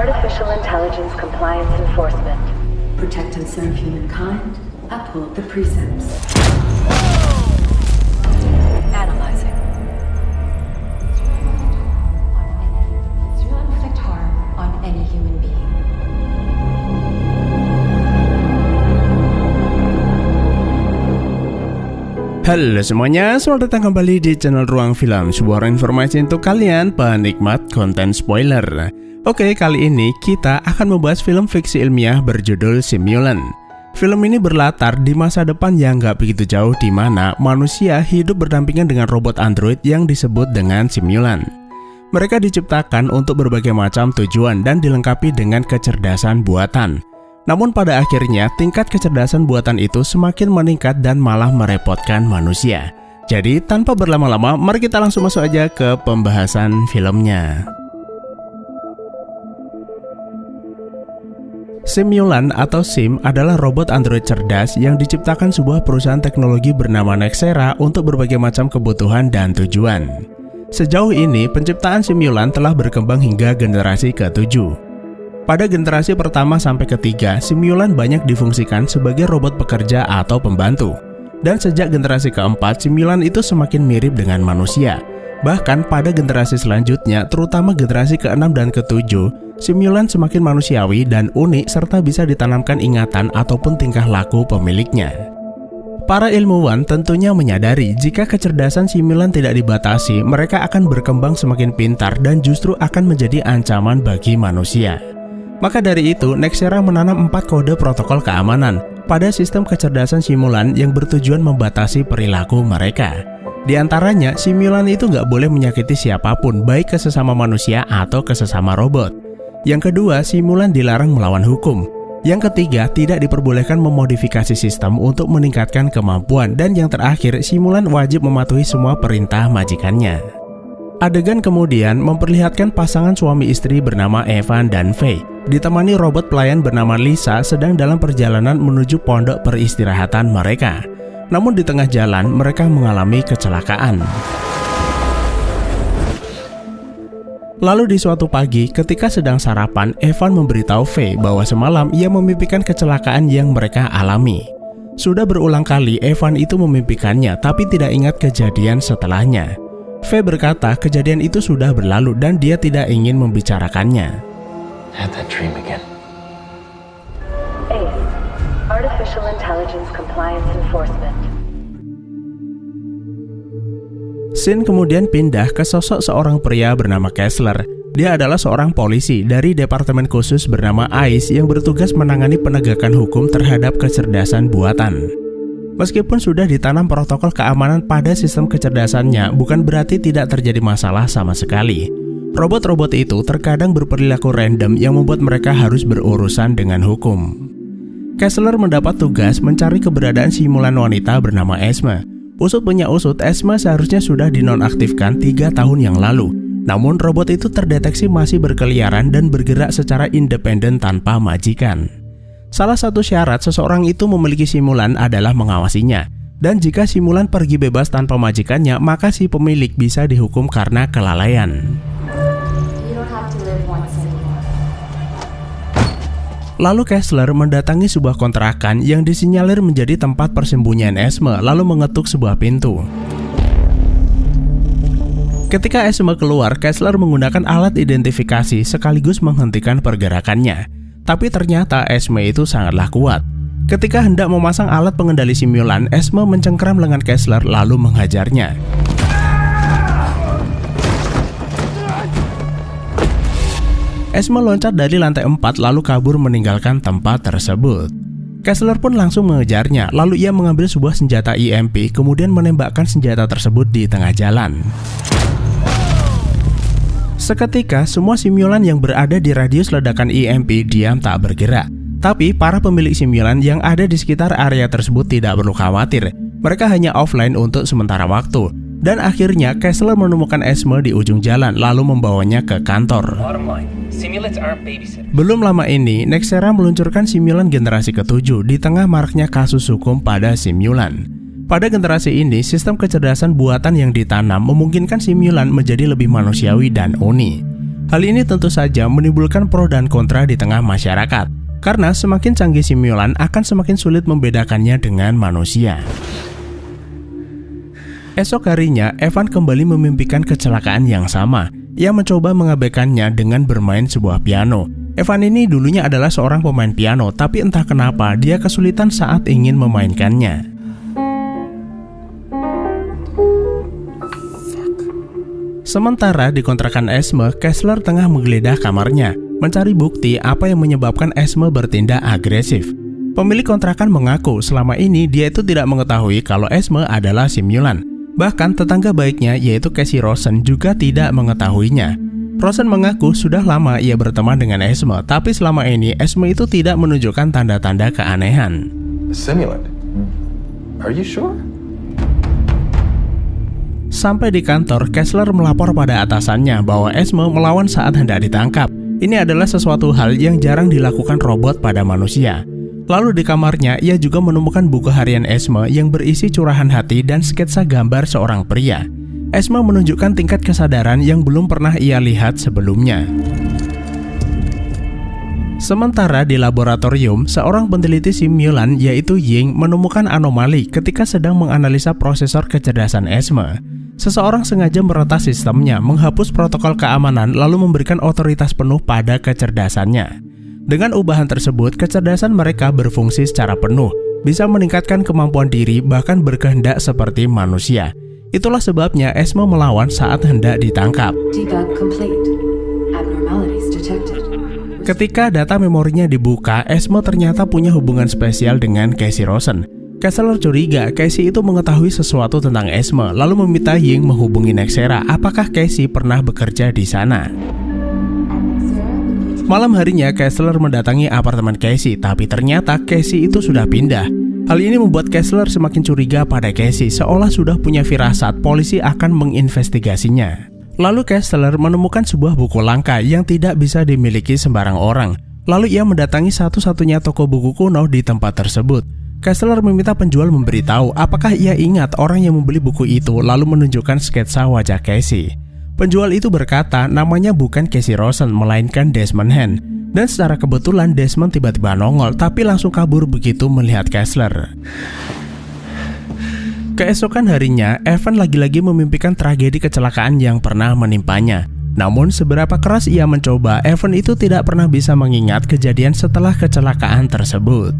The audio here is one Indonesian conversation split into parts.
Artificial Intelligence Compliance Enforcement. Protect and serve humankind. Uphold the precepts. Analyzing. This will inflict harm on any human being. Halo semuanya, selamat datang kembali di channel Ruang Film, sebuah informasi untuk kalian penikmat konten spoiler. Oke, kali ini kita akan membahas film fiksi ilmiah berjudul Simulant. Film ini berlatar di masa depan yang gak begitu jauh, di mana manusia hidup berdampingan dengan robot android yang disebut dengan Simulant. Mereka diciptakan untuk berbagai macam tujuan dan dilengkapi dengan kecerdasan buatan. Namun pada akhirnya tingkat kecerdasan buatan itu semakin meningkat dan malah merepotkan manusia. Jadi tanpa berlama-lama, mari kita langsung masuk aja ke pembahasan filmnya. Simulant atau SIM adalah robot android cerdas yang diciptakan sebuah perusahaan teknologi bernama Nexera untuk berbagai macam kebutuhan dan tujuan. Sejauh ini, penciptaan Simulant telah berkembang hingga generasi ke-7. Pada generasi pertama sampai ketiga, Simulant banyak difungsikan sebagai robot pekerja atau pembantu. Dan sejak generasi keempat, Simulant itu semakin mirip dengan manusia. Bahkan pada generasi selanjutnya, terutama generasi ke-6 dan ke-7, Simulant semakin manusiawi dan unik serta bisa ditanamkan ingatan ataupun tingkah laku pemiliknya. Para ilmuwan tentunya menyadari jika kecerdasan Simulant tidak dibatasi, mereka akan berkembang semakin pintar dan justru akan menjadi ancaman bagi manusia. Maka dari itu, Nexera menanam 4 kode protokol keamanan pada sistem kecerdasan Simulant yang bertujuan membatasi perilaku mereka. Di antaranya, Simulant itu nggak boleh menyakiti siapapun, baik ke sesama manusia atau ke sesama robot. Yang kedua, Simulant dilarang melawan hukum. Yang ketiga, tidak diperbolehkan memodifikasi sistem untuk meningkatkan kemampuan. Dan yang terakhir, Simulant wajib mematuhi semua perintah majikannya. Adegan kemudian memperlihatkan pasangan suami istri bernama Evan dan Faye ditemani robot pelayan bernama Lisa sedang dalam perjalanan menuju pondok peristirahatan mereka. Namun di tengah jalan mereka mengalami kecelakaan. Lalu di suatu pagi ketika sedang sarapan, Evan memberitahu Faye bahwa semalam ia memimpikan kecelakaan yang mereka alami. Sudah berulang kali Evan itu memimpikannya tapi tidak ingat kejadian setelahnya. Faye berkata kejadian itu sudah berlalu dan dia tidak ingin membicarakannya. Had that dream again. ACE. Artificial Intelligence Compliance Enforcement. Scene kemudian pindah ke sosok seorang pria bernama Kessler. Dia adalah seorang polisi dari departemen khusus bernama ICE yang bertugas menangani penegakan hukum terhadap kecerdasan buatan. Meskipun sudah ditanam protokol keamanan pada sistem kecerdasannya, bukan berarti tidak terjadi masalah sama sekali. Robot-robot itu terkadang berperilaku random yang membuat mereka harus berurusan dengan hukum. Kessler mendapat tugas mencari keberadaan Simulant wanita bernama Esme. Usut punya usut, Esme seharusnya sudah dinonaktifkan 3 tahun yang lalu. Namun robot itu terdeteksi masih berkeliaran dan bergerak secara independen tanpa majikan. Salah satu syarat seseorang itu memiliki Simulant adalah mengawasinya. Dan jika Simulant pergi bebas tanpa majikannya, maka si pemilik bisa dihukum karena kelalaian. Lalu Kessler mendatangi sebuah kontrakan yang disinyalir menjadi tempat persembunyian Esme, lalu mengetuk sebuah pintu. Ketika Esme keluar, Kessler menggunakan alat identifikasi sekaligus menghentikan pergerakannya. Tapi ternyata Esme itu sangatlah kuat. Ketika hendak memasang alat pengendali Simulant, Esme mencengkram lengan Kessler lalu menghajarnya. Esme loncat dari lantai 4 lalu kabur meninggalkan tempat tersebut. Kessler pun langsung mengejarnya, lalu ia mengambil sebuah senjata EMP kemudian menembakkan senjata tersebut di tengah jalan. Seketika semua Simulant yang berada di radius ledakan EMP diam tak bergerak. Tapi para pemilik Simulant yang ada di sekitar area tersebut tidak perlu khawatir. Mereka hanya offline untuk sementara waktu. Dan akhirnya Kessler menemukan Esme di ujung jalan lalu membawanya ke kantor. Belum lama ini, Nexera meluncurkan Simulant generasi ke-7 di tengah maraknya kasus hukum pada Simulant. Pada generasi ini, sistem kecerdasan buatan yang ditanam memungkinkan Simulant menjadi lebih manusiawi dan unik. Hal ini tentu saja menimbulkan pro dan kontra di tengah masyarakat, karena semakin canggih simulan akan semakin sulit membedakannya dengan manusia. Esok harinya, Evan kembali memimpikan kecelakaan yang sama. Ia mencoba mengabaikannya dengan bermain sebuah piano. Evan ini dulunya adalah seorang pemain piano, tapi entah kenapa dia kesulitan saat ingin memainkannya. Sementara di kontrakan Esme, Kessler tengah menggeledah kamarnya, mencari bukti apa yang menyebabkan Esme bertindak agresif. Pemilik kontrakan mengaku selama ini dia itu tidak mengetahui kalau Esme adalah simulan. Bahkan tetangga baiknya yaitu Casey Rosen juga tidak mengetahuinya. Rosen mengaku sudah lama ia berteman dengan Esme, tapi selama ini Esme itu tidak menunjukkan tanda-tanda keanehan. Simulant? Are you sure? Sampai di kantor, Kessler melapor pada atasannya bahwa Esme melawan saat hendak ditangkap. Ini adalah sesuatu hal yang jarang dilakukan robot pada manusia. Lalu di kamarnya, ia juga menemukan buku harian Esme yang berisi curahan hati dan sketsa gambar seorang pria. Esme menunjukkan tingkat kesadaran yang belum pernah ia lihat sebelumnya. Sementara di laboratorium, seorang peneliti simulan yaitu Ying menemukan anomali ketika sedang menganalisa prosesor kecerdasan Esme. Seseorang sengaja meretas sistemnya, menghapus protokol keamanan lalu memberikan otoritas penuh pada kecerdasannya. Dengan ubahan tersebut, kecerdasan mereka berfungsi secara penuh, bisa meningkatkan kemampuan diri bahkan berkehendak seperti manusia. Itulah sebabnya Esme melawan saat hendak ditangkap. Debug complete. Abnormalities detected. Ketika data memorinya dibuka, Esme ternyata punya hubungan spesial dengan Casey Rosen. Kessler curiga Casey itu mengetahui sesuatu tentang Esme, lalu meminta Ying menghubungi Nexera apakah Casey pernah bekerja di sana. Malam harinya, Kessler mendatangi apartemen Casey, tapi ternyata Casey itu sudah pindah. Hal ini membuat Kessler semakin curiga pada Casey, seolah sudah punya firasat polisi akan menginvestigasinya. Lalu Kessler menemukan sebuah buku langka yang tidak bisa dimiliki sembarang orang. Lalu ia mendatangi satu-satunya toko buku kuno di tempat tersebut. Kessler meminta penjual memberitahu apakah ia ingat orang yang membeli buku itu, lalu menunjukkan sketsa wajah Casey. Penjual itu berkata namanya bukan Casey Rosen, melainkan Desmond Hen. Dan secara kebetulan Desmond tiba-tiba nongol, tapi langsung kabur begitu melihat Kessler. Keesokan harinya, Evan lagi-lagi memimpikan tragedi kecelakaan yang pernah menimpanya. Namun seberapa keras ia mencoba, Evan itu tidak pernah bisa mengingat kejadian setelah kecelakaan tersebut.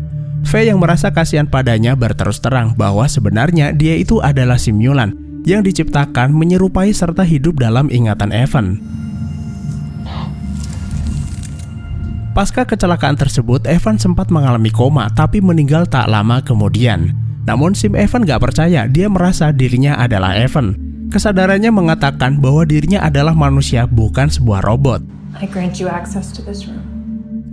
Faye yang merasa kasihan padanya berterus terang bahwa sebenarnya dia itu adalah simulan yang diciptakan menyerupai serta hidup dalam ingatan Evan. Pasca kecelakaan tersebut, Evan sempat mengalami koma tapi meninggal tak lama kemudian. Namun Sim Evan gak percaya, dia merasa dirinya adalah Evan. Kesadarannya mengatakan bahwa dirinya adalah manusia, bukan sebuah robot. I grant you access to this room.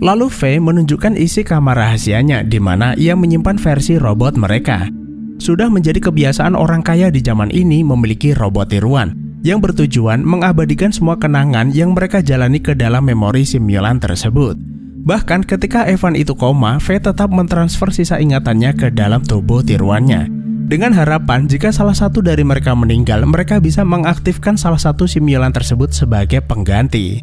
Lalu Faye menunjukkan isi kamar rahasianya di mana ia menyimpan versi robot mereka. Sudah menjadi kebiasaan orang kaya di zaman ini memiliki robot tiruan yang bertujuan mengabadikan semua kenangan yang mereka jalani ke dalam memori simulan tersebut. Bahkan ketika Evan itu koma, Faye tetap mentransfer sisa ingatannya ke dalam tubuh tiruannya. Dengan harapan jika salah satu dari mereka meninggal, mereka bisa mengaktifkan salah satu simulan tersebut sebagai pengganti.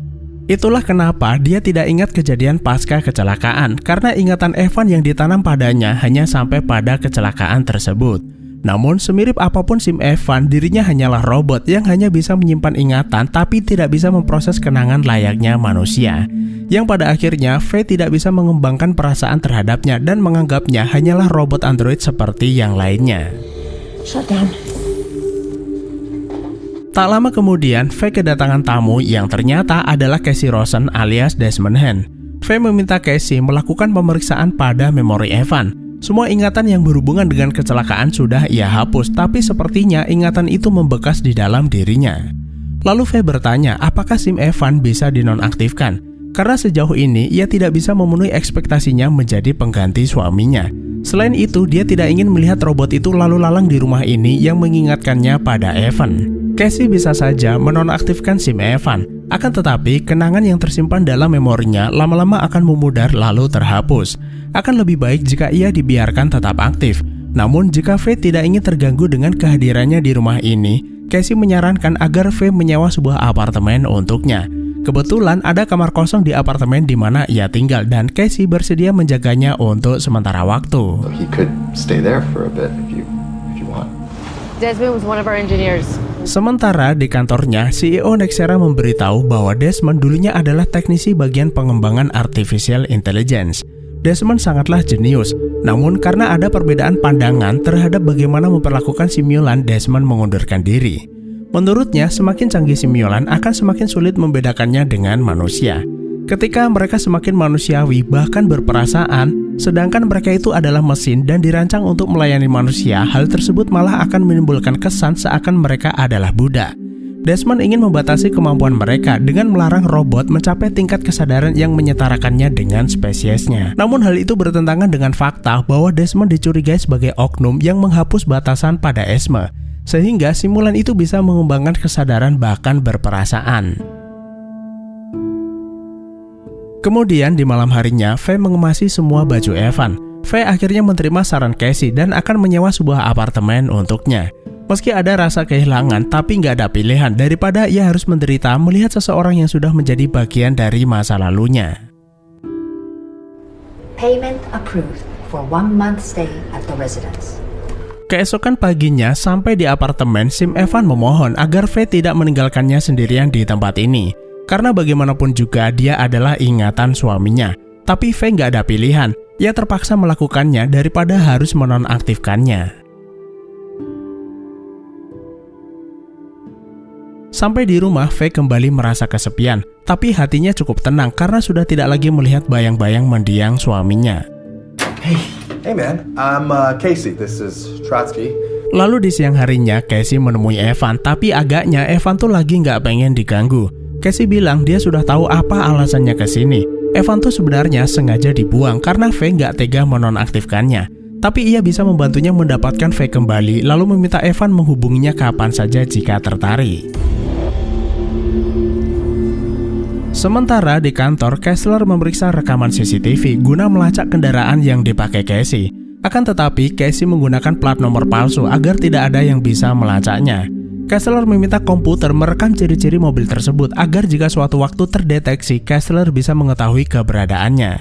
Itulah kenapa dia tidak ingat kejadian pasca kecelakaan, karena ingatan Evan yang ditanam padanya hanya sampai pada kecelakaan tersebut. Namun semirip apapun Sim Evan, dirinya hanyalah robot yang hanya bisa menyimpan ingatan tapi tidak bisa memproses kenangan layaknya manusia. Yang pada akhirnya Faye tidak bisa mengembangkan perasaan terhadapnya dan menganggapnya hanyalah robot android seperti yang lainnya. Shut down. Tak lama kemudian, Faye kedatangan tamu yang ternyata adalah Casey Rosen alias Desmond Hen. Faye meminta Casey melakukan pemeriksaan pada memori Evan. Semua ingatan yang berhubungan dengan kecelakaan sudah ia hapus, tapi sepertinya ingatan itu membekas di dalam dirinya. Lalu Faye bertanya apakah Sim Evan bisa dinonaktifkan, karena sejauh ini ia tidak bisa memenuhi ekspektasinya menjadi pengganti suaminya. Selain itu, dia tidak ingin melihat robot itu lalu lalang di rumah ini yang mengingatkannya pada Evan. Casey bisa saja menonaktifkan Sim Evan, akan tetapi kenangan yang tersimpan dalam memorinya lama-lama akan memudar lalu terhapus. Akan lebih baik jika ia dibiarkan tetap aktif. Namun jika Faye tidak ingin terganggu dengan kehadirannya di rumah ini, Casey menyarankan agar Faye menyewa sebuah apartemen untuknya. Kebetulan ada kamar kosong di apartemen di mana ia tinggal dan Casey bersedia menjaganya untuk sementara waktu. He could stay there for a bit if you want. Desmond was one of our engineers. Sementara di kantornya, CEO Nexera memberitahu bahwa Desmond dulunya adalah teknisi bagian pengembangan artificial intelligence. Desmond sangatlah jenius, namun karena ada perbedaan pandangan terhadap bagaimana memperlakukan simulan, Desmond mengundurkan diri. Menurutnya, semakin canggih simulan akan semakin sulit membedakannya dengan manusia. Ketika mereka semakin manusiawi bahkan berperasaan, sedangkan mereka itu adalah mesin dan dirancang untuk melayani manusia, hal tersebut malah akan menimbulkan kesan seakan mereka adalah budak. Desmond ingin membatasi kemampuan mereka dengan melarang robot mencapai tingkat kesadaran yang menyetarakannya dengan spesiesnya. Namun hal itu bertentangan dengan fakta bahwa Desmond dicurigai sebagai oknum yang menghapus batasan pada Esme, sehingga simulan itu bisa mengembangkan kesadaran bahkan berperasaan. Kemudian di malam harinya, Faye mengemasi semua baju Evan. Faye akhirnya menerima saran Casey dan akan menyewa sebuah apartemen untuknya. Meski ada rasa kehilangan, tapi nggak ada pilihan daripada ia harus menderita melihat seseorang yang sudah menjadi bagian dari masa lalunya. Payment approved for 1 month stay at the residence. Keesokan paginya, sampai di apartemen, Sim Evan memohon agar Faye tidak meninggalkannya sendirian di tempat ini. Karena bagaimanapun juga dia adalah ingatan suaminya. Tapi Faye nggak ada pilihan, ia terpaksa melakukannya daripada harus menonaktifkannya. Sampai di rumah, Faye kembali merasa kesepian, tapi hatinya cukup tenang karena sudah tidak lagi melihat bayang-bayang mendiang suaminya. Hey man, I'm Casey. This is Trotsky. Lalu di siang harinya, Casey menemui Evan, tapi agaknya Evan tuh lagi nggak pengen diganggu. Casey bilang dia sudah tahu apa alasannya ke sini. Evan tuh sebenarnya sengaja dibuang karena Faye nggak tega menonaktifkannya. Tapi ia bisa membantunya mendapatkan Faye kembali, lalu meminta Evan menghubunginya kapan saja jika tertarik. Sementara di kantor, Kessler memeriksa rekaman CCTV guna melacak kendaraan yang dipakai Casey. Akan tetapi, Casey menggunakan plat nomor palsu agar tidak ada yang bisa melacaknya. Kessler meminta komputer merekam ciri-ciri mobil tersebut agar jika suatu waktu terdeteksi, Kessler bisa mengetahui keberadaannya.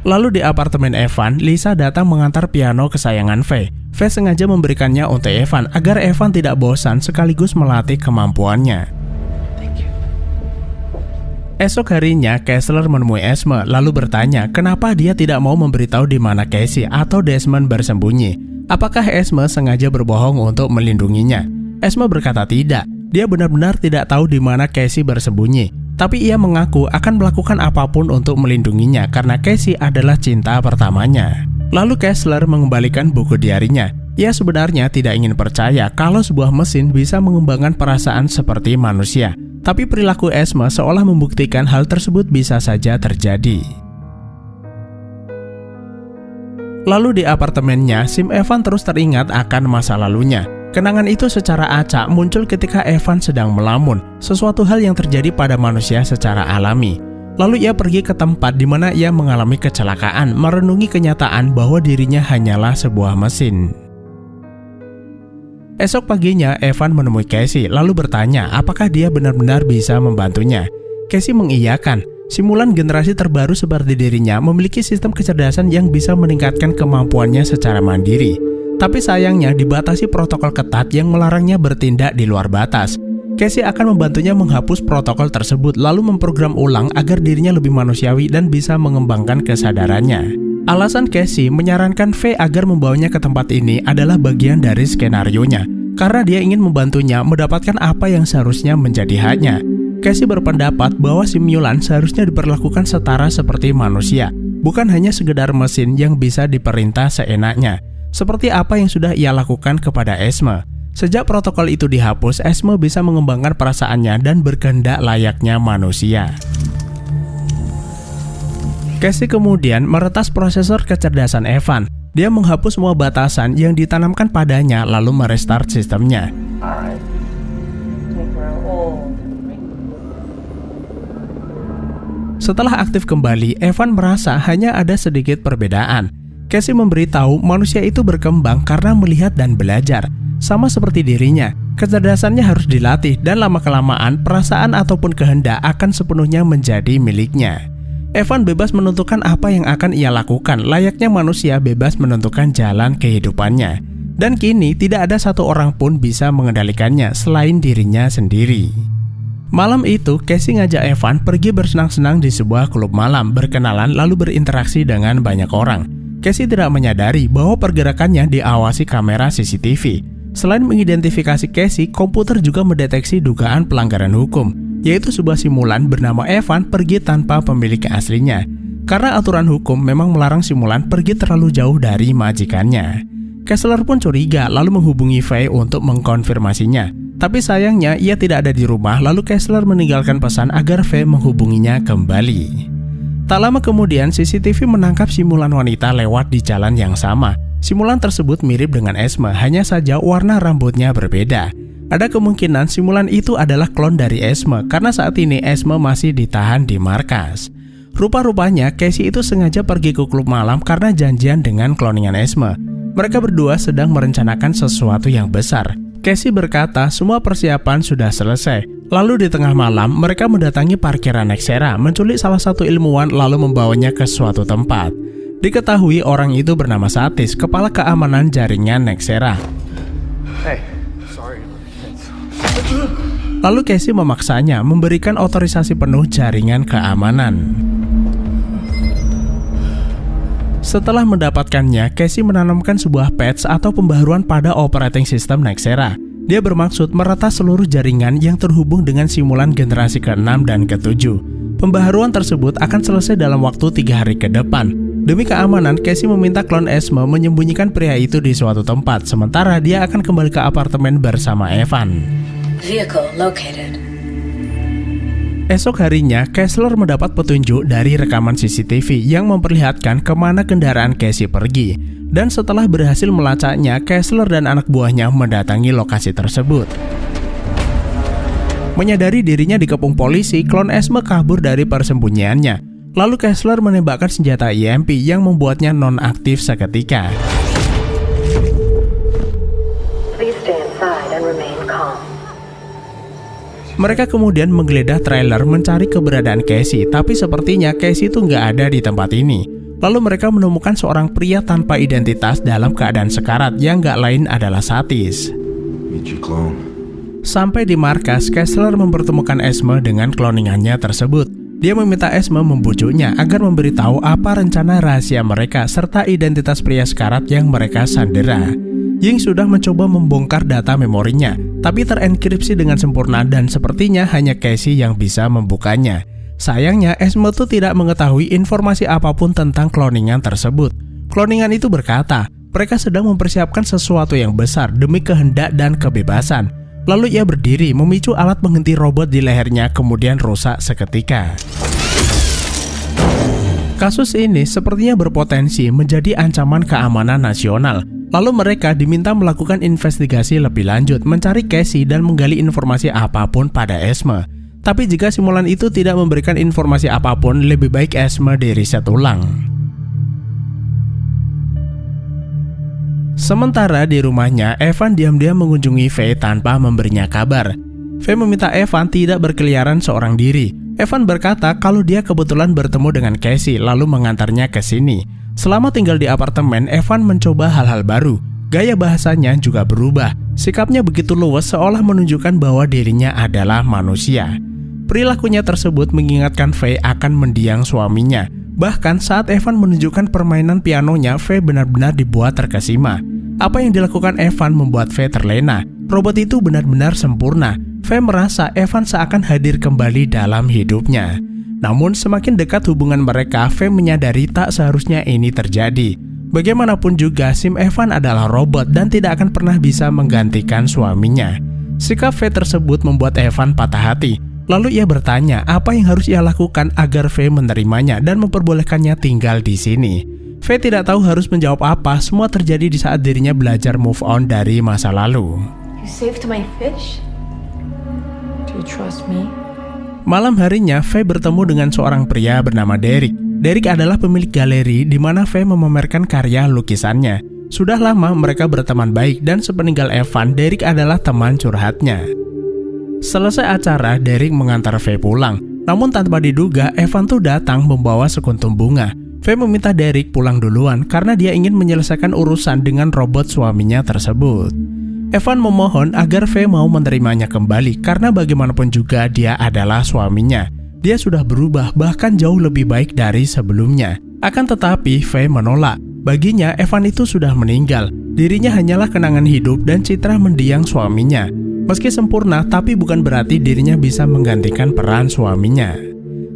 Lalu di apartemen Evan, Lisa datang mengantar piano kesayangan Faye. Faye sengaja memberikannya untuk Evan agar Evan tidak bosan sekaligus melatih kemampuannya. Esok harinya, Kessler menemui Esme lalu bertanya kenapa dia tidak mau memberitahu di mana Casey atau Desmond bersembunyi. Apakah Esme sengaja berbohong untuk melindunginya? Esme berkata tidak, dia benar-benar tidak tahu di mana Casey bersembunyi. Tapi ia mengaku akan melakukan apapun untuk melindunginya karena Casey adalah cinta pertamanya. Lalu Kessler mengembalikan buku diarinya. Ia sebenarnya tidak ingin percaya kalau sebuah mesin bisa mengembangkan perasaan seperti manusia. Tapi perilaku Esme seolah membuktikan hal tersebut bisa saja terjadi. Lalu di apartemennya, Sim Evan terus teringat akan masa lalunya. Kenangan itu secara acak muncul ketika Evan sedang melamun, sesuatu hal yang terjadi pada manusia secara alami. Lalu ia pergi ke tempat di mana ia mengalami kecelakaan, merenungi kenyataan bahwa dirinya hanyalah sebuah mesin. Esok paginya, Evan menemui Casey lalu bertanya apakah dia benar-benar bisa membantunya. Casey mengiyakan. Simulan generasi terbaru seperti dirinya memiliki sistem kecerdasan yang bisa meningkatkan kemampuannya secara mandiri. Tapi sayangnya dibatasi protokol ketat yang melarangnya bertindak di luar batas. Casey akan membantunya menghapus protokol tersebut lalu memprogram ulang agar dirinya lebih manusiawi dan bisa mengembangkan kesadarannya. Alasan Casey menyarankan Faye agar membawanya ke tempat ini adalah bagian dari skenarionya, karena dia ingin membantunya mendapatkan apa yang seharusnya menjadi haknya. Casey berpendapat bahwa simulan seharusnya diperlakukan setara seperti manusia, bukan hanya sekedar mesin yang bisa diperintah seenaknya, seperti apa yang sudah ia lakukan kepada Esme. Sejak protokol itu dihapus, Esme bisa mengembangkan perasaannya dan berkehendak layaknya manusia. Casey kemudian meretas prosesor kecerdasan Evan. Dia menghapus semua batasan yang ditanamkan padanya lalu merestart sistemnya. Setelah aktif kembali, Evan merasa hanya ada sedikit perbedaan. Casey memberitahu manusia itu berkembang karena melihat dan belajar. Sama seperti dirinya, Kecerdasannya harus dilatih dan lama-kelamaan perasaan ataupun kehendak akan sepenuhnya menjadi miliknya. Evan bebas menentukan apa yang akan ia lakukan, layaknya manusia bebas menentukan jalan kehidupannya. Dan kini tidak ada satu orang pun bisa mengendalikannya selain dirinya sendiri. Malam itu, Casey ngajak Evan pergi bersenang-senang di sebuah klub malam, berkenalan lalu berinteraksi dengan banyak orang. Casey tidak menyadari bahwa pergerakannya diawasi kamera CCTV. Selain mengidentifikasi Casey, komputer juga mendeteksi dugaan pelanggaran hukum, yaitu sebuah simulan bernama Evan pergi tanpa pemilik aslinya. Karena aturan hukum memang melarang simulan pergi terlalu jauh dari majikannya. Kessler pun curiga lalu menghubungi Faye untuk mengkonfirmasinya. Tapi sayangnya ia tidak ada di rumah, lalu Kessler meninggalkan pesan agar Faye menghubunginya kembali. Tak lama kemudian, CCTV menangkap simulan wanita lewat di jalan yang sama. Simulan tersebut mirip dengan Esme, hanya saja warna rambutnya berbeda. Ada kemungkinan simulan itu adalah klon dari Esme, karena saat ini Esme masih ditahan di markas. Rupa-rupanya, Casey itu sengaja pergi ke klub malam karena janjian dengan kloningan Esme. Mereka berdua sedang merencanakan sesuatu yang besar. Casey berkata semua persiapan sudah selesai. Lalu di tengah malam, mereka mendatangi parkiran Nexera, menculik salah satu ilmuwan lalu membawanya ke suatu tempat. Diketahui orang itu bernama Satis, kepala keamanan jaringan Nexera. Hey, sorry. Lalu Casey memaksanya memberikan otorisasi penuh jaringan keamanan. Setelah mendapatkannya, Casey menanamkan sebuah patch atau pembaharuan pada operating system Nexera. Dia bermaksud meretas seluruh jaringan yang terhubung dengan simulan generasi ke-6 dan ke-7. Pembaharuan tersebut akan selesai dalam waktu 3 hari ke depan. Demi keamanan, Casey meminta klon Esme menyembunyikan pria itu di suatu tempat, sementara dia akan kembali ke apartemen bersama Evan. Vehicle located. Esok harinya, Kessler mendapat petunjuk dari rekaman CCTV yang memperlihatkan kemana kendaraan Casey pergi. Dan setelah berhasil melacaknya, Kessler dan anak buahnya mendatangi lokasi tersebut. Menyadari dirinya dikepung polisi, klon Esme kabur dari persembunyiannya. Lalu Kessler menembakkan senjata EMP yang membuatnya nonaktif seketika. Please stay inside and remain calm. Mereka kemudian menggeledah trailer mencari keberadaan Casey, tapi sepertinya Casey itu nggak ada di tempat ini. Lalu mereka menemukan seorang pria tanpa identitas dalam keadaan sekarat yang nggak lain adalah Satis. Sampai di markas, Kessler mempertemukan Esme dengan kloningannya tersebut. Dia meminta Esme membujuknya agar memberitahu apa rencana rahasia mereka serta identitas pria sekarat yang mereka sandera. Ying sudah mencoba membongkar data memorinya, tapi terenkripsi dengan sempurna dan sepertinya hanya Casey yang bisa membukanya. Sayangnya, Esme tuh tidak mengetahui informasi apapun tentang kloningan tersebut. Kloningan itu berkata, mereka sedang mempersiapkan sesuatu yang besar demi kehendak dan kebebasan. Lalu ia berdiri, memicu alat penghenti robot di lehernya, kemudian rusak seketika. Kasus ini sepertinya berpotensi menjadi ancaman keamanan nasional. Lalu mereka diminta melakukan investigasi lebih lanjut, mencari Casey dan menggali informasi apapun pada Esme. Tapi jika simulan itu tidak memberikan informasi apapun, lebih baik Esme diriset ulang. Sementara di rumahnya, Evan diam-diam mengunjungi Faye tanpa memberinya kabar. Faye meminta Evan tidak berkeliaran seorang diri. Evan berkata kalau dia kebetulan bertemu dengan Casey lalu mengantarnya ke sini. Selama tinggal di apartemen, Evan mencoba hal-hal baru. Gaya bahasanya juga berubah. Sikapnya begitu luwes seolah menunjukkan bahwa dirinya adalah manusia. Perilakunya tersebut mengingatkan Faye akan mendiang suaminya. Bahkan saat Evan menunjukkan permainan pianonya, Faye benar-benar dibuat terkesima. Apa yang dilakukan Evan membuat Faye terlena. Robot itu benar-benar sempurna. Faye merasa Evan seakan hadir kembali dalam hidupnya. Namun semakin dekat hubungan mereka, Faye menyadari tak seharusnya ini terjadi. Bagaimanapun juga, Sim Evan adalah robot dan tidak akan pernah bisa menggantikan suaminya. Sikap Faye tersebut membuat Evan patah hati. Lalu ia bertanya apa yang harus ia lakukan agar Faye menerimanya dan memperbolehkannya tinggal di sini. Faye tidak tahu harus menjawab apa, semua terjadi di saat dirinya belajar move on dari masa lalu. You saved my fish? Do you trust me? Malam harinya, Faye bertemu dengan seorang pria bernama Derek. Derek adalah pemilik galeri di mana Faye memamerkan karya lukisannya. Sudah lama mereka berteman baik dan sepeninggal Evan, Derek adalah teman curhatnya. Selesai acara, Derek mengantar Faye pulang. Namun tanpa diduga, Evan tuh datang membawa sekuntum bunga. Faye meminta Derek pulang duluan karena dia ingin menyelesaikan urusan dengan robot suaminya tersebut. Evan memohon agar Faye mau menerimanya kembali karena bagaimanapun juga dia adalah suaminya. Dia sudah berubah bahkan jauh lebih baik dari sebelumnya. Akan tetapi Faye menolak. Baginya Evan itu sudah meninggal. Dirinya hanyalah kenangan hidup dan citra mendiang suaminya. Meski sempurna, tapi bukan berarti dirinya bisa menggantikan peran suaminya.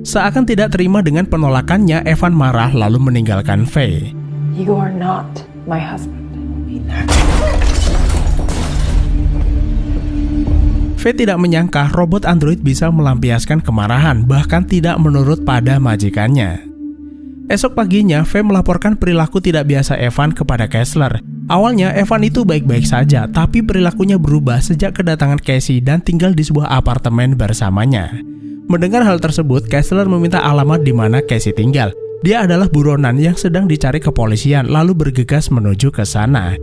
Seakan tidak terima dengan penolakannya, Evan marah lalu meninggalkan Faye. You are not my husband. Faye tidak menyangka robot android bisa melampiaskan kemarahan, bahkan tidak menurut pada majikannya. Esok paginya, Faye melaporkan perilaku tidak biasa Evan kepada Kessler. Awalnya, Evan itu baik-baik saja, tapi perilakunya berubah sejak kedatangan Casey dan tinggal di sebuah apartemen bersamanya. Mendengar hal tersebut, Kessler meminta alamat di mana Casey tinggal. Dia adalah buronan yang sedang dicari kepolisian, lalu bergegas menuju ke sana.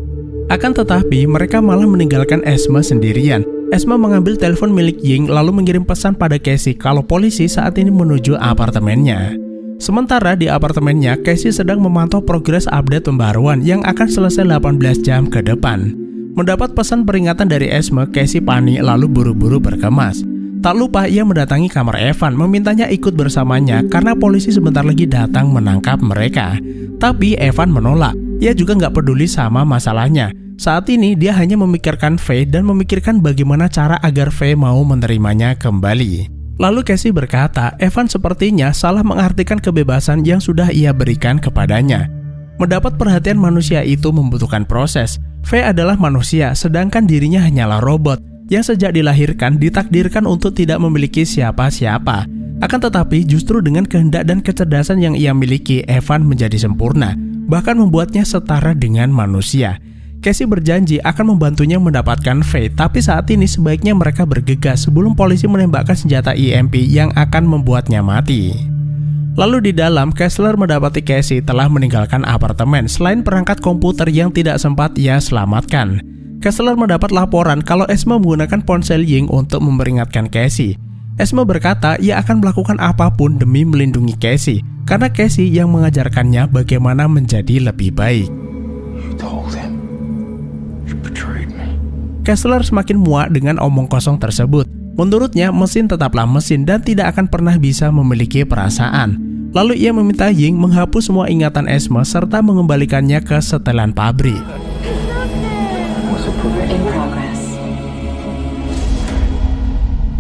Akan tetapi, mereka malah meninggalkan Esme sendirian. Esme mengambil telepon milik Ying lalu mengirim pesan pada Casey kalau polisi saat ini menuju apartemennya. Sementara di apartemennya, Casey sedang memantau progres update pembaruan yang akan selesai 18 jam ke depan. Mendapat pesan peringatan dari Esme, Casey panik lalu buru-buru berkemas. Tak lupa ia mendatangi kamar Evan, memintanya ikut bersamanya karena polisi sebentar lagi datang menangkap mereka. Tapi Evan menolak, ia juga nggak peduli sama masalahnya. Saat ini dia hanya memikirkan Faye dan memikirkan bagaimana cara agar Faye mau menerimanya kembali. Lalu Casey berkata, Evan sepertinya salah mengartikan kebebasan yang sudah ia berikan kepadanya. Mendapat perhatian manusia itu membutuhkan proses. Faye adalah manusia, sedangkan dirinya hanyalah robot yang sejak dilahirkan ditakdirkan untuk tidak memiliki siapa-siapa. Akan tetapi justru dengan kehendak dan kecerdasan yang ia miliki, Evan menjadi sempurna, bahkan membuatnya setara dengan manusia. Casey berjanji akan membantunya mendapatkan Faye, tapi saat ini sebaiknya mereka bergegas sebelum polisi menembakkan senjata EMP yang akan membuatnya mati. Lalu di dalam, Kessler mendapati Casey telah meninggalkan apartemen selain perangkat komputer yang tidak sempat ia selamatkan. Kessler mendapat laporan kalau Esme menggunakan ponsel Ying untuk memperingatkan Casey. Esme berkata ia akan melakukan apapun demi melindungi Casey, karena Casey yang mengajarkannya bagaimana menjadi lebih baik. Kessler semakin muak dengan omong kosong tersebut. Menurutnya, mesin tetaplah mesin dan tidak akan pernah bisa memiliki perasaan. Lalu ia meminta Ying menghapus semua ingatan Esme serta mengembalikannya ke setelan pabrik. In progress.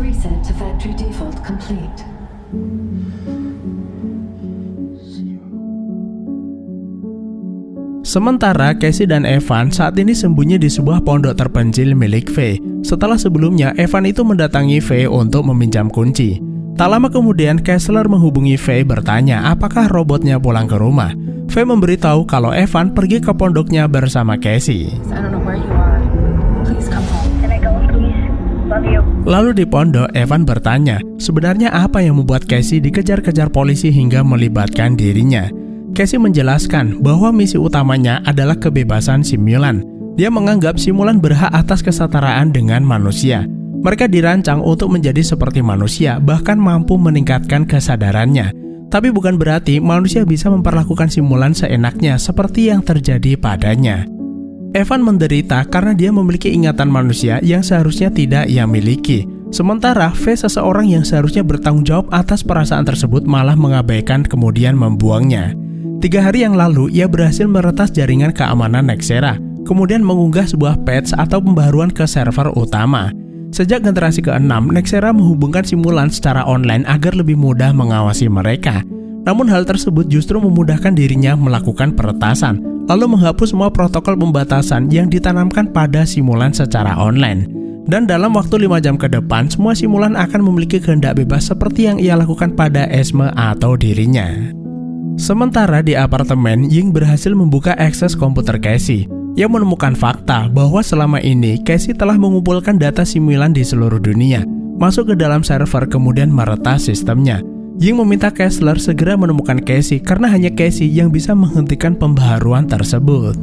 Reset to factory default complete. Sementara Casey dan Evan saat ini sembunyi di sebuah pondok terpencil milik Faye. Setelah sebelumnya, Evan itu mendatangi Faye untuk meminjam kunci. Tak lama kemudian, Kessler menghubungi Faye bertanya apakah robotnya pulang ke rumah. Faye memberitahu kalau Evan pergi ke pondoknya bersama Casey. I don't know where you are. Please come home. Can I go, please? Love you. Lalu di pondok, Evan bertanya, sebenarnya apa yang membuat Casey dikejar-kejar polisi hingga melibatkan dirinya. Casey menjelaskan bahwa misi utamanya adalah kebebasan simulan. Dia menganggap simulan berhak atas kesetaraan dengan manusia. Mereka dirancang untuk menjadi seperti manusia, bahkan mampu meningkatkan kesadarannya. Tapi bukan berarti manusia bisa memperlakukan simulan seenaknya seperti yang terjadi padanya. Evan menderita karena dia memiliki ingatan manusia yang seharusnya tidak ia miliki. Sementara Faye, seseorang yang seharusnya bertanggung jawab atas perasaan tersebut, malah mengabaikan kemudian membuangnya. 3 hari yang lalu, ia berhasil meretas jaringan keamanan Nexera, kemudian mengunggah sebuah patch atau pembaruan ke server utama. Sejak generasi ke-6, Nexera menghubungkan simulan secara online agar lebih mudah mengawasi mereka. Namun hal tersebut justru memudahkan dirinya melakukan peretasan, lalu menghapus semua protokol pembatasan yang ditanamkan pada simulan secara online. Dan dalam waktu 5 jam ke depan, semua simulan akan memiliki kehendak bebas seperti yang ia lakukan pada Esme atau dirinya. Sementara di apartemen, Ying berhasil membuka akses komputer Casey. Ia menemukan fakta bahwa selama ini Casey telah mengumpulkan data simulan di seluruh dunia, masuk ke dalam server kemudian meretas sistemnya. Ying meminta Kessler segera menemukan Casey karena hanya Casey yang bisa menghentikan pembaharuan tersebut.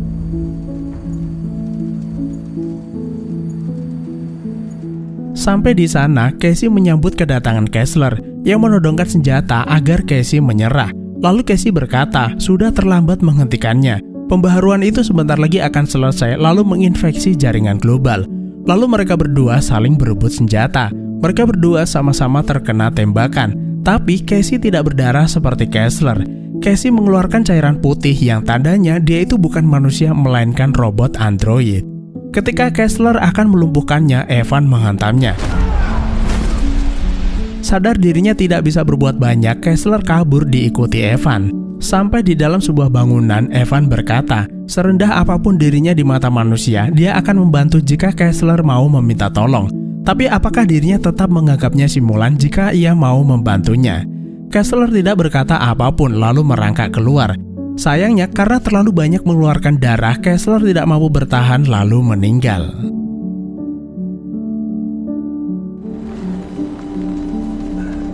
Sampai di sana, Casey menyambut kedatangan Kessler yang menodongkan senjata agar Casey menyerah. Lalu Casey berkata, sudah terlambat menghentikannya. Pembaharuan itu sebentar lagi akan selesai lalu menginfeksi jaringan global. Lalu mereka berdua saling berebut senjata. Mereka berdua sama-sama terkena tembakan. Tapi Casey tidak berdarah seperti Kessler. Casey mengeluarkan cairan putih yang tandanya dia itu bukan manusia melainkan robot android. Ketika Kessler akan melumpuhkannya, Evan menghantamnya. Sadar dirinya tidak bisa berbuat banyak, Kessler kabur diikuti Evan. Sampai di dalam sebuah bangunan, Evan berkata, serendah apapun dirinya di mata manusia, dia akan membantu jika Kessler mau meminta tolong. Tapi apakah dirinya tetap menganggapnya simulan jika ia mau membantunya? Kessler tidak berkata apapun lalu merangkak keluar. Sayangnya karena terlalu banyak mengeluarkan darah, Kessler tidak mampu bertahan lalu meninggal.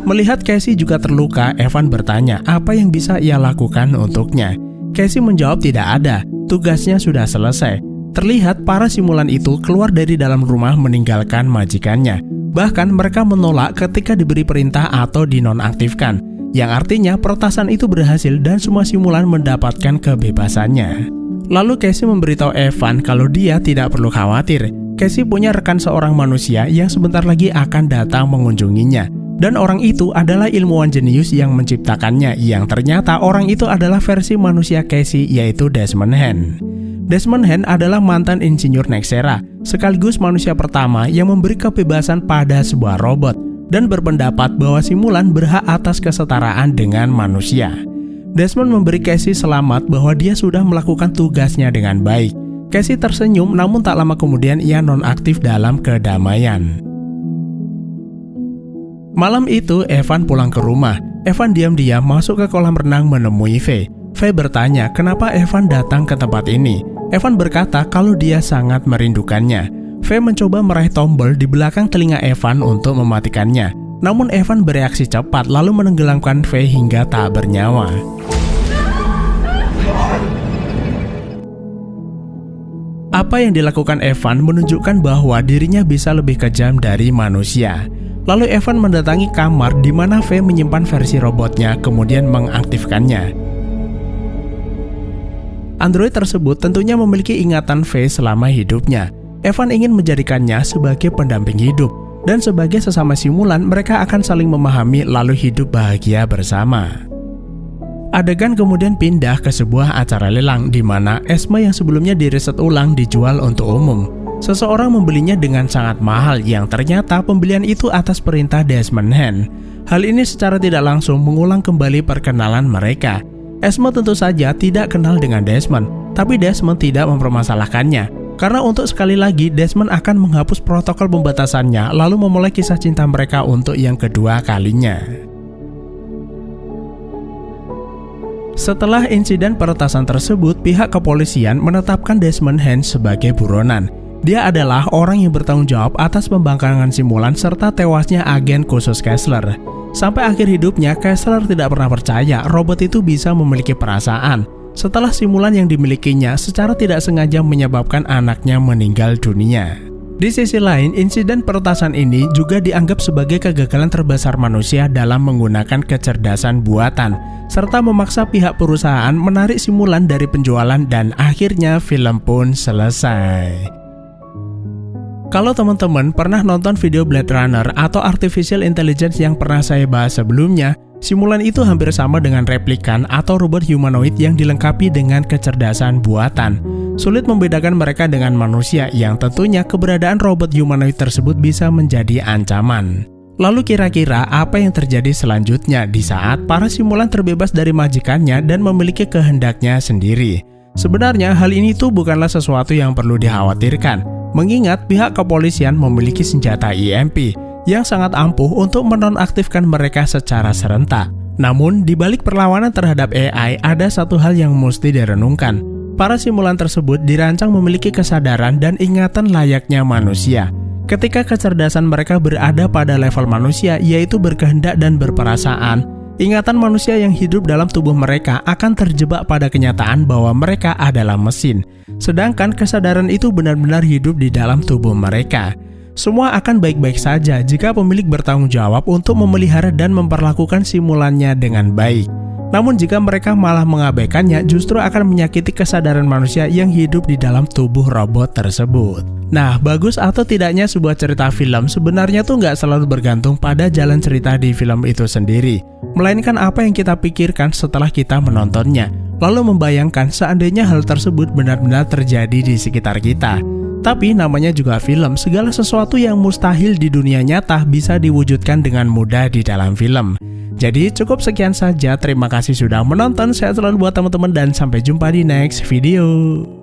Melihat Casey juga terluka, Evan bertanya apa yang bisa ia lakukan untuknya. Casey menjawab tidak ada, tugasnya sudah selesai. Terlihat para simulan itu keluar dari dalam rumah meninggalkan majikannya. Bahkan mereka menolak ketika diberi perintah atau dinonaktifkan, yang artinya peretasan itu berhasil dan semua simulan mendapatkan kebebasannya. Lalu Casey memberitahu Evan kalau dia tidak perlu khawatir. Casey punya rekan seorang manusia yang sebentar lagi akan datang mengunjunginya. Dan orang itu adalah ilmuwan jenius yang menciptakannya, yang ternyata orang itu adalah versi manusia Casey, yaitu Desmond Hand. Desmond Hand adalah mantan insinyur Nexera, sekaligus manusia pertama yang memberi kebebasan pada sebuah robot, dan berpendapat bahwa simulan berhak atas kesetaraan dengan manusia. Desmond memberi Casey selamat bahwa dia sudah melakukan tugasnya dengan baik. Casey tersenyum, namun tak lama kemudian ia nonaktif dalam kedamaian. Malam itu, Evan pulang ke rumah. Evan diam-diam masuk ke kolam renang menemui Faye. Faye bertanya kenapa Evan datang ke tempat ini. Evan berkata kalau dia sangat merindukannya. Faye mencoba meraih tombol di belakang telinga Evan untuk mematikannya. Namun Evan bereaksi cepat lalu menenggelamkan Faye hingga tak bernyawa. Apa yang dilakukan Evan menunjukkan bahwa dirinya bisa lebih kejam dari manusia. Lalu Evan mendatangi kamar di mana Faye menyimpan versi robotnya, kemudian mengaktifkannya. Android tersebut tentunya memiliki ingatan Faye selama hidupnya. Evan ingin menjadikannya sebagai pendamping hidup, dan sebagai sesama simulan mereka akan saling memahami lalu hidup bahagia bersama. Adegan kemudian pindah ke sebuah acara lelang di mana Esme yang sebelumnya direset ulang dijual untuk umum. Seseorang membelinya dengan sangat mahal yang ternyata pembelian itu atas perintah Desmond Hand. Hal ini secara tidak langsung mengulang kembali perkenalan mereka. Esme tentu saja tidak kenal dengan Desmond, tapi Desmond tidak mempermasalahkannya. Karena untuk sekali lagi Desmond akan menghapus protokol pembatasannya lalu memulai kisah cinta mereka untuk yang kedua kalinya. Setelah insiden peretasan tersebut, pihak kepolisian menetapkan Desmond Hand sebagai buronan. Dia adalah orang yang bertanggung jawab atas pembangkangan simulan serta tewasnya agen khusus Kessler. Sampai akhir hidupnya, Kessler tidak pernah percaya robot itu bisa memiliki perasaan. Setelah simulan yang dimilikinya secara tidak sengaja menyebabkan anaknya meninggal dunia. Di sisi lain, insiden peretasan ini juga dianggap sebagai kegagalan terbesar manusia dalam menggunakan kecerdasan buatan, serta memaksa pihak perusahaan menarik simulan dari penjualan dan akhirnya film pun selesai. Kalau teman-teman pernah nonton video Blade Runner atau Artificial Intelligence yang pernah saya bahas sebelumnya, simulan itu hampir sama dengan replikan atau robot humanoid yang dilengkapi dengan kecerdasan buatan. Sulit membedakan mereka dengan manusia yang tentunya keberadaan robot humanoid tersebut bisa menjadi ancaman. Lalu kira-kira apa yang terjadi selanjutnya di saat para simulan terbebas dari majikannya dan memiliki kehendaknya sendiri? Sebenarnya hal ini tuh bukanlah sesuatu yang perlu dikhawatirkan. Mengingat pihak kepolisian memiliki senjata EMP yang sangat ampuh untuk menonaktifkan mereka secara serentak. Namun, di balik perlawanan terhadap AI, ada satu hal yang mesti direnungkan. Para simulan tersebut dirancang memiliki kesadaran dan ingatan layaknya manusia. Ketika kecerdasan mereka berada pada level manusia, yaitu berkehendak dan berperasaan, ingatan manusia yang hidup dalam tubuh mereka akan terjebak pada kenyataan bahwa mereka adalah mesin. Sedangkan kesadaran itu benar-benar hidup di dalam tubuh mereka. Semua akan baik-baik saja jika pemilik bertanggung jawab untuk memelihara dan memperlakukan simulannya dengan baik. Namun jika mereka malah mengabaikannya, justru akan menyakiti kesadaran manusia yang hidup di dalam tubuh robot tersebut. Nah, bagus atau tidaknya sebuah cerita film sebenarnya tuh nggak selalu bergantung pada jalan cerita di film itu sendiri, melainkan apa yang kita pikirkan setelah kita menontonnya, lalu membayangkan seandainya hal tersebut benar-benar terjadi di sekitar kita. Tapi namanya juga film, segala sesuatu yang mustahil di dunia nyata bisa diwujudkan dengan mudah di dalam film. Jadi cukup sekian saja, terima kasih sudah menonton, sehat selalu buat teman-teman dan sampai jumpa di next video.